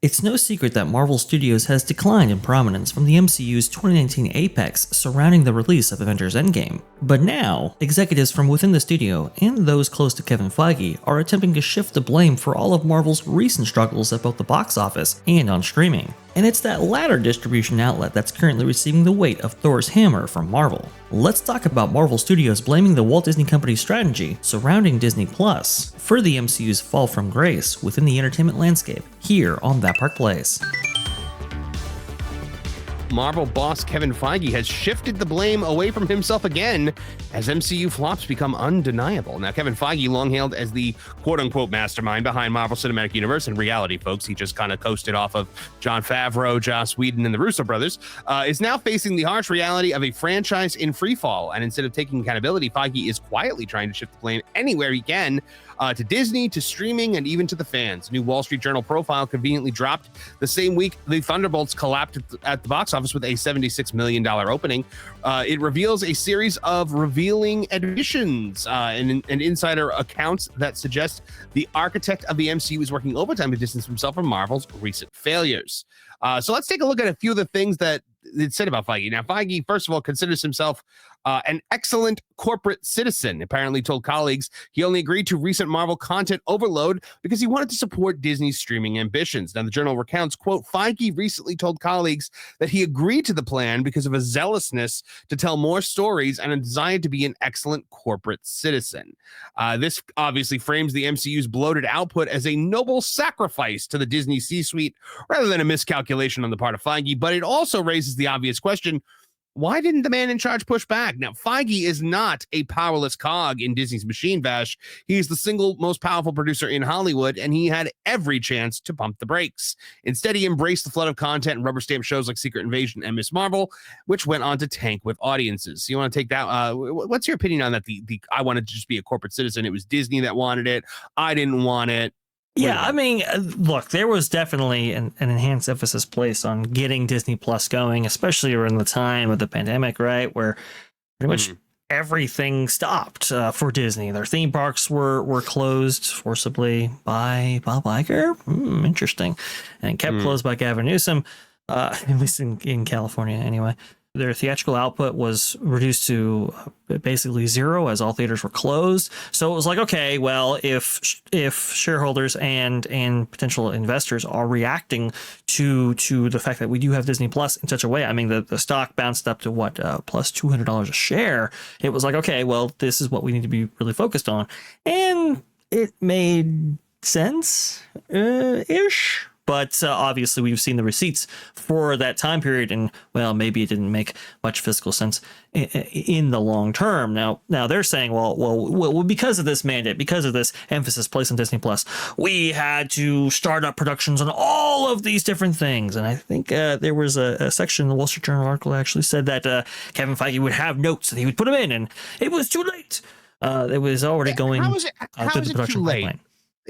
It's no secret that Marvel Studios has declined in prominence from the MCU's 2019 apex surrounding the release of Avengers Endgame. But now, executives from within the studio and those close to Kevin Feige are attempting to shift the blame for all of Marvel's recent struggles at both the box office and on streaming. And it's that latter distribution outlet that's currently receiving the weight of Thor's hammer from Marvel. Let's talk about Marvel Studios blaming the Walt Disney Company's strategy surrounding Disney Plus for the MCU's fall from grace within the entertainment landscape here on That Park Plays. Marvel boss Kevin Feige has shifted the blame away from himself again as MCU flops become undeniable. Now, Kevin Feige, long hailed as the quote-unquote mastermind behind Marvel Cinematic Universe, in reality, folks, he just kind of coasted off of Jon Favreau, Joss Whedon, and the Russo brothers, is now facing the harsh reality of a franchise in freefall. And instead of taking accountability, Feige is quietly trying to shift the blame anywhere he can, to Disney, to streaming, and even to the fans. New Wall Street Journal profile conveniently dropped the same week the Thunderbolts collapsed at the box office with a $76 million opening. It reveals a series of revealing admissions and insider accounts that suggest the architect of the MCU is working overtime to distance himself from Marvel's recent failures. So let's take a look at a few of the things that it said about Feige. Now, Feige, first of all, considers himself an excellent corporate citizen. Apparently told colleagues he only agreed to recent Marvel content overload because he wanted to support Disney's streaming ambitions. Now, the journal recounts, quote, Feige recently told colleagues that he agreed to the plan because of a zealousness to tell more stories and a desire to be an excellent corporate citizen. This obviously frames the MCU's bloated output as a noble sacrifice to the Disney C-suite rather than a miscalculation on the part of Feige, but it also raises the obvious question: why didn't the man in charge push back? Now, Feige is not a powerless cog in Disney's machine, Vash. He's the single most powerful producer in Hollywood, and he had every chance to pump the brakes. Instead, he embraced the flood of content and rubber stamp shows like Secret Invasion and Miss Marvel, which went on to tank with audiences. So you want to take that? What's your opinion on that? I wanted to just be a corporate citizen. It was Disney that wanted it. I didn't want it. Yeah, I mean, look, there was definitely an enhanced emphasis placed on getting Disney Plus going, especially around the time of the pandemic, right? Where pretty much everything stopped for Disney. Their theme parks were closed forcibly by Bob Iger. Interesting. And kept closed by Gavin Newsom, at least in California anyway. Their theatrical output was reduced to basically zero as all theaters were closed. So it was like, okay, well, if shareholders and potential investors are reacting to the fact that we do have Disney Plus in such a way, I mean, the stock bounced up to what, plus $200 a share. It was like, okay, well, this is what we need to be really focused on. And it made sense ish. But obviously, we've seen the receipts for that time period, and well, maybe it didn't make much fiscal sense in the long term. Now they're saying, well, because of this mandate, because of this emphasis placed on Disney Plus, we had to start up productions on all of these different things. And I think there was a section in the Wall Street Journal article that actually said that Kevin Feige would have notes and he would put them in, and it was too late. It was already going through the production pipeline.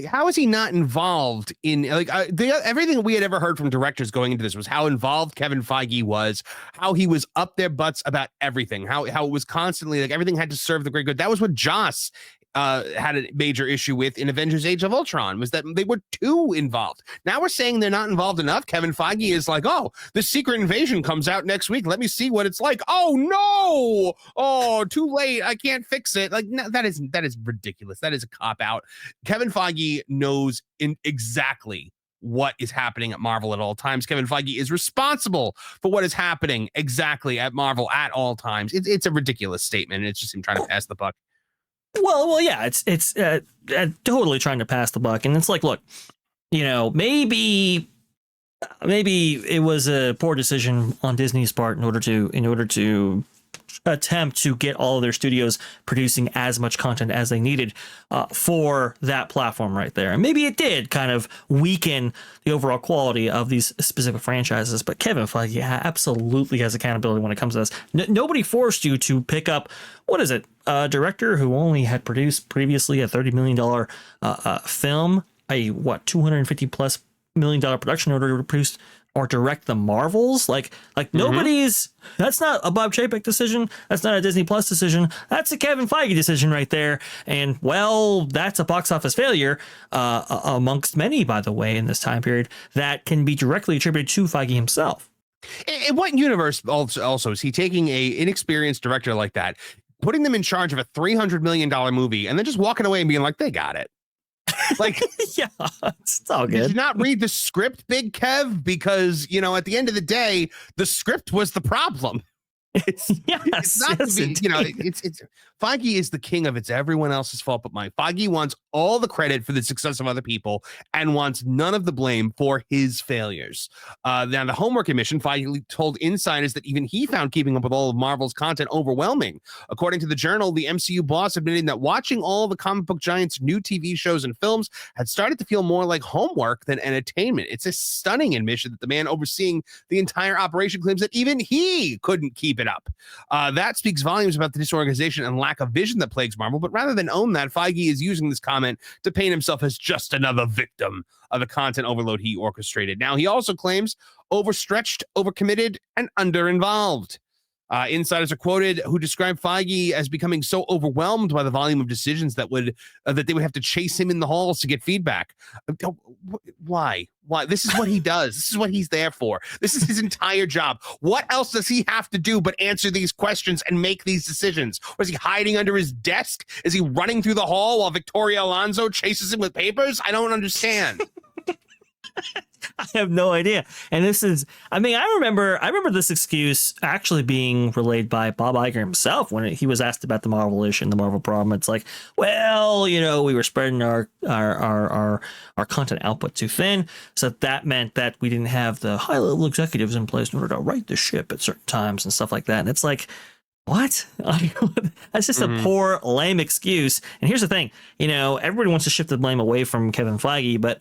How is he not involved in everything we had ever heard from directors going into this was how involved Kevin Feige was, how he was up their butts about everything, how it was constantly like everything had to serve the great good. That was what Joss had a major issue with in Avengers Age of Ultron, was that they were too involved. Now we're saying they're not involved enough. Kevin Feige is like, oh, the Secret Invasion comes out next week. Let me see what it's like. Oh, no. Oh, too late. I can't fix it. Like, no, that is ridiculous. That is a cop-out. Kevin Feige knows exactly what is happening at Marvel at all times. Kevin Feige is responsible for what is happening exactly at Marvel at all times. It's a ridiculous statement, and it's just him trying to pass the buck. Well, yeah, it's totally trying to pass the buck, and it's like, look, maybe it was a poor decision on Disney's part in order to attempt to get all of their studios producing as much content as they needed for that platform right there. And maybe it did kind of weaken the overall quality of these specific franchises, but Kevin Feige absolutely has accountability when it comes to this. Nobody forced you to pick up, what is it, a director who only had produced previously a $30 million film, a $250+ million production in order to produce or direct the Marvels. Like nobody's, that's not a Bob Chapek decision. That's not a Disney Plus decision. That's a Kevin Feige decision right there. And well, that's a box office failure amongst many, by the way, in this time period that can be directly attributed to Feige himself. In what universe also is he taking a inexperienced director like that, putting them in charge of a $300 million movie, and then just walking away and being like, they got it? Like, yeah, it's all good. Did you not read the script, Big Kev? Because, you know, at the end of the day, the script was the problem. It's not yes, to be, you know, it's Feige is the king of it's everyone else's fault but mine. Feige wants all the credit for the success of other people and wants none of the blame for his failures. Now, the homework admission, Feige told insiders that even he found keeping up with all of Marvel's content overwhelming. According to the Journal, the MCU boss admitted that watching all the comic book giants' new TV shows and films had started to feel more like homework than entertainment. It's a stunning admission that the man overseeing the entire operation claims that even he couldn't keep it up. That speaks volumes about the disorganization and lack of vision that plagues Marvel, but rather than own that, Feige is using this comment to paint himself as just another victim of the content overload he orchestrated. Now, he also claims overstretched, overcommitted, and under-involved. Insiders are quoted who describe Feige as becoming so overwhelmed by the volume of decisions that they would have to chase him in the halls to get feedback. Why? This is what he does. This is what he's there for. This is his entire job. What else does he have to do but answer these questions and make these decisions? Or is he hiding under his desk? Is he running through the hall while Victoria Alonso chases him with papers? I don't understand. I have no idea. And this is, I mean, I remember this excuse actually being relayed by Bob Iger himself when he was asked about the Marvel issue and the Marvel problem. It's like, well, you know, we were spreading our content output too thin. So that meant that we didn't have the high level executives in place in order to right the ship at certain times and stuff like that. And it's like, what? That's just a poor, lame excuse. And here's the thing, you know, everybody wants to shift the blame away from Kevin Feige, but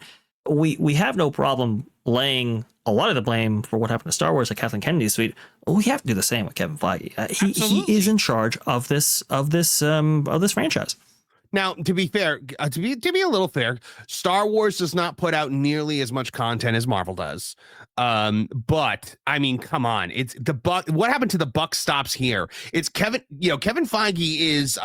we have no problem laying a lot of the blame for what happened to Star Wars at Kathleen Kennedy's suite. We have to do the same with Kevin Feige. He is in charge of this franchise. Now, to be fair, to be a little fair, Star Wars does not put out nearly as much content as Marvel does. But I mean, come on, it's the buck. What happened to the buck stops here? It's Kevin. You know, Kevin Feige is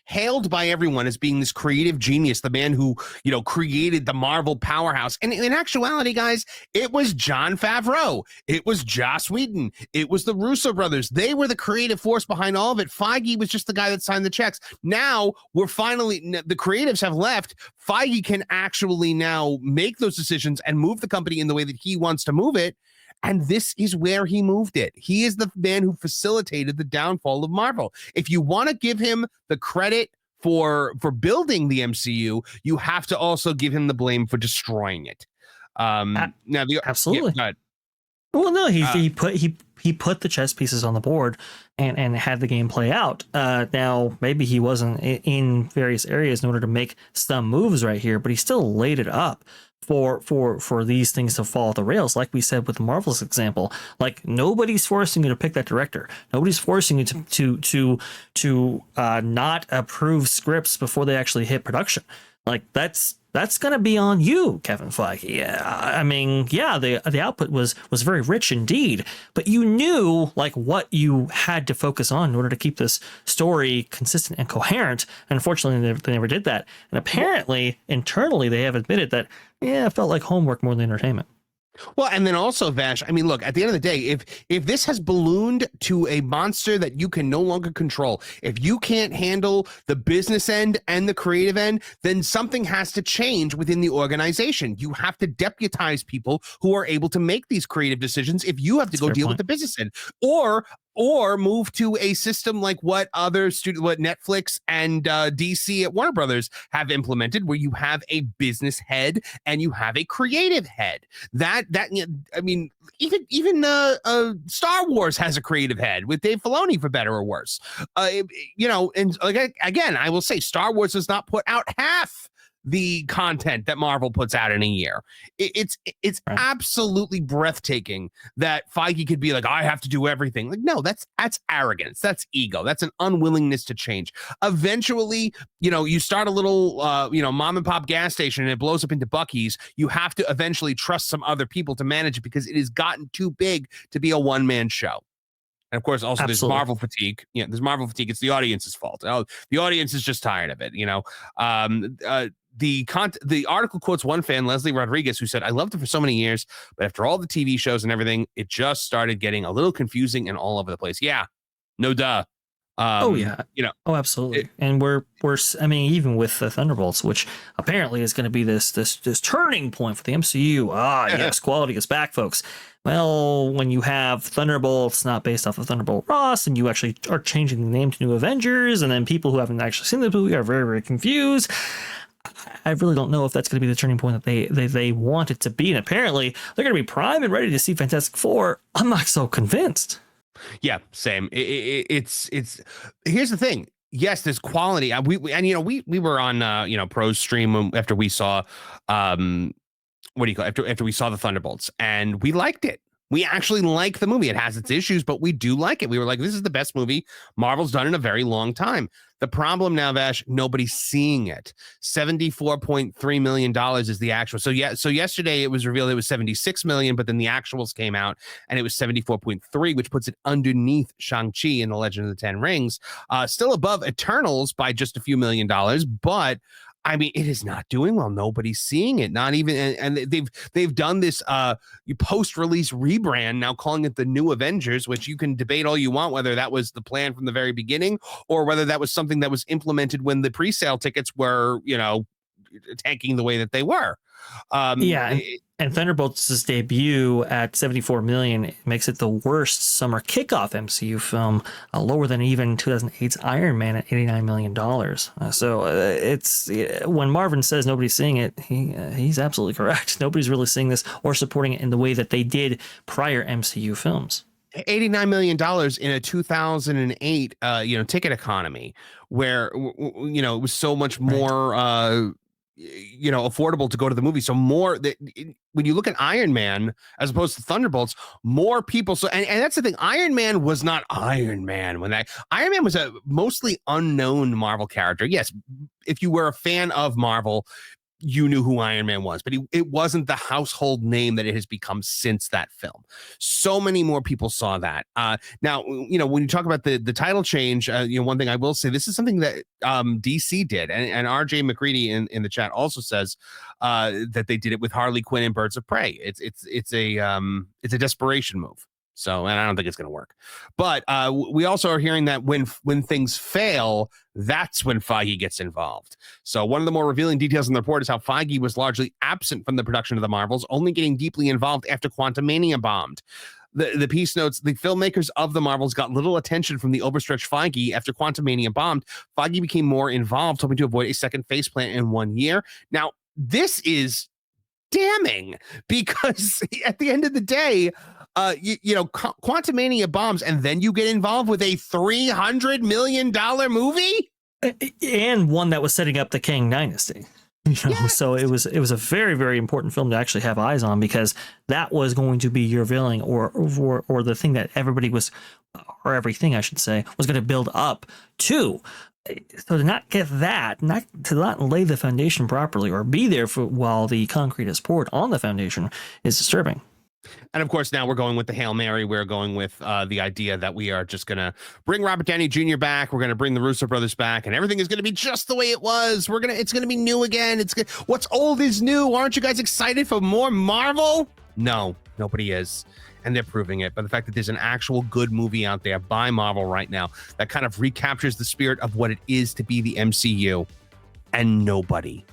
hailed by everyone as being this creative genius, the man who, you know, created the Marvel powerhouse. And in actuality, guys, it was Jon Favreau, it was Joss Whedon, it was the Russo brothers. They were the creative force behind all of it. Feige was just the guy that signed the checks. Now we're finally, the creatives have left. Feige can actually now make those decisions and move the company in the way that he wants to move it. And this is where he moved it. He is the man who facilitated the downfall of Marvel. If you want to give him the credit for building the MCU, you have to also give him the blame for destroying it. Absolutely. Yeah, well, no, he put the chess pieces on the board and had the game play out. Now, maybe he wasn't in various areas in order to make some moves right here, but he still laid it up for these things to fall off the rails. Like we said with the Marvel's example, like nobody's forcing you to pick that director. Nobody's forcing you to not approve scripts before they actually hit production. Like that's going to be on you, Kevin Feige. I mean, yeah, the output was very rich indeed, but you knew like what you had to focus on in order to keep this story consistent and coherent. And unfortunately, they never did that. And apparently, internally, they have admitted that, yeah, it felt like homework more than entertainment. Well, and then also, Vash, I mean, look, at the end of the day, if this has ballooned to a monster that you can no longer control, if you can't handle the business end and the creative end, then something has to change within the organization. You have to deputize people who are able to make these creative decisions if you have to go deal with the business end. Or move to a system like what Netflix and DC at Warner Brothers have implemented, where you have a business head and you have a creative head. I mean, even Star Wars has a creative head with Dave Filoni, for better or worse. You know, and again, I will say Star Wars does not put out half the content that Marvel puts out in a year. It's Right. absolutely breathtaking that Feige could be like, I have to do everything. Like, no, that's arrogance. That's ego. That's an unwillingness to change. Eventually, you start a little, mom and pop gas station and it blows up into Buc-ee's. You have to eventually trust some other people to manage it because it has gotten too big to be a one-man show. And of course, also Absolutely. there's Marvel fatigue. There's Marvel fatigue. It's the audience's fault. Oh, the audience is just tired of it. The article quotes one fan, Leslie Rodriguez, who said, "I loved it for so many years, but after all the TV shows and everything, it just started getting a little confusing and all over the place." Yeah, no duh. Oh yeah, absolutely. And I mean, even with the Thunderbolts, which apparently is going to be this turning point for the MCU. Yes, quality is back, folks. Well, when you have Thunderbolts not based off of Thunderbolt Ross, and you actually are changing the name to New Avengers, and then people who haven't actually seen the movie are very, very confused. I really don't know if that's going to be the turning point that they want it to be. And apparently, they're going to be primed and ready to see Fantastic Four. I'm not so convinced. Yeah, same. It's here's the thing. Yes, there's quality. We were on Pro's stream after we saw after we saw the Thunderbolts, and we liked it. We actually like the movie. It has its issues, but we do like it. We were like, this is the best movie Marvel's done in a very long time. The problem now, Vash, nobody's seeing it. $74.3 million is the actual. So yesterday it was revealed it was 76 million, but then the actuals came out and it was 74.3, which puts it underneath Shang-Chi and the Legend of the Ten Rings. Still above Eternals by just a few $1 million, but I mean, it is not doing well. Nobody's seeing it. Not even, and they've done this post-release rebrand now, calling it the New Avengers, which you can debate all you want whether that was the plan from the very beginning or whether that was something that was implemented when the pre-sale tickets were, tanking the way that they were. And Thunderbolts' debut at 74 million makes it the worst summer kickoff MCU film, lower than even 2008's Iron Man at $89 million. It's when Marvin says nobody's seeing it, he's absolutely correct. Nobody's really seeing this or supporting it in the way that they did prior MCU films. $89 million in a 2008 ticket economy where it was so much more affordable to go to the movie. So when you look at Iron Man as opposed to Thunderbolts, more people. So and that's the thing. Iron Man was not Iron Man Iron Man was a mostly unknown Marvel character. Yes, if you were a fan of Marvel, you knew who Iron Man was, but it wasn't the household name that it has become since that film. So many more people saw that. Now, when you talk about the title change, one thing I will say, this is something that DC did, and RJ McCready in the chat also says that they did it with Harley Quinn and Birds of Prey. It's a desperation move. So, and I don't think it's going to work. But we also are hearing that when things fail, that's when Feige gets involved. So one of the more revealing details in the report is how Feige was largely absent from the production of the Marvels, only getting deeply involved after Quantumania bombed. The piece notes, the filmmakers of the Marvels got little attention from the overstretched Feige after Quantumania bombed. Feige became more involved, hoping to avoid a second faceplant in 1 year. Now, this is damning because at the end of the day, Quantumania bombs, and then you get involved with a $300 million movie, and one that was setting up the Kang Dynasty. Yes. So it was a very, very important film to actually have eyes on, because that was going to be your villain or the thing that everybody was, or everything I should say, was going to build up to. So to not get that, to not lay the foundation properly or be there for while the concrete is poured on the foundation is disturbing. And of course, now we're going with the Hail Mary. We're going with the idea that we are just going to bring Robert Downey Jr. back. We're going to bring the Russo brothers back, and everything is going to be just the way it was. It's going to be new again. What's old is new. Aren't you guys excited for more Marvel? No, nobody is. And they're proving it by the fact that there's an actual good movie out there by Marvel right now that kind of recaptures the spirit of what it is to be the MCU. And nobody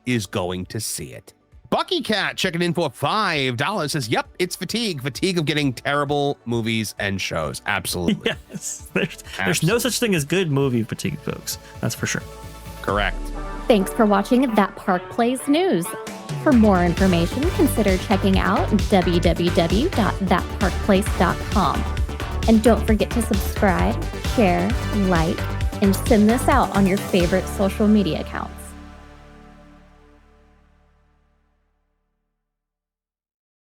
is going to see it. Bucky Cat checking in for $5 says, yep, it's fatigue of getting terrible movies and shows. Absolutely. Yes. There's no such thing as good movie fatigue, folks. That's for sure. Correct. Thanks for watching That Park Plays News. For more information, consider checking out www.thatparkplace.com. And don't forget to subscribe, share, like, and send this out on your favorite social media account.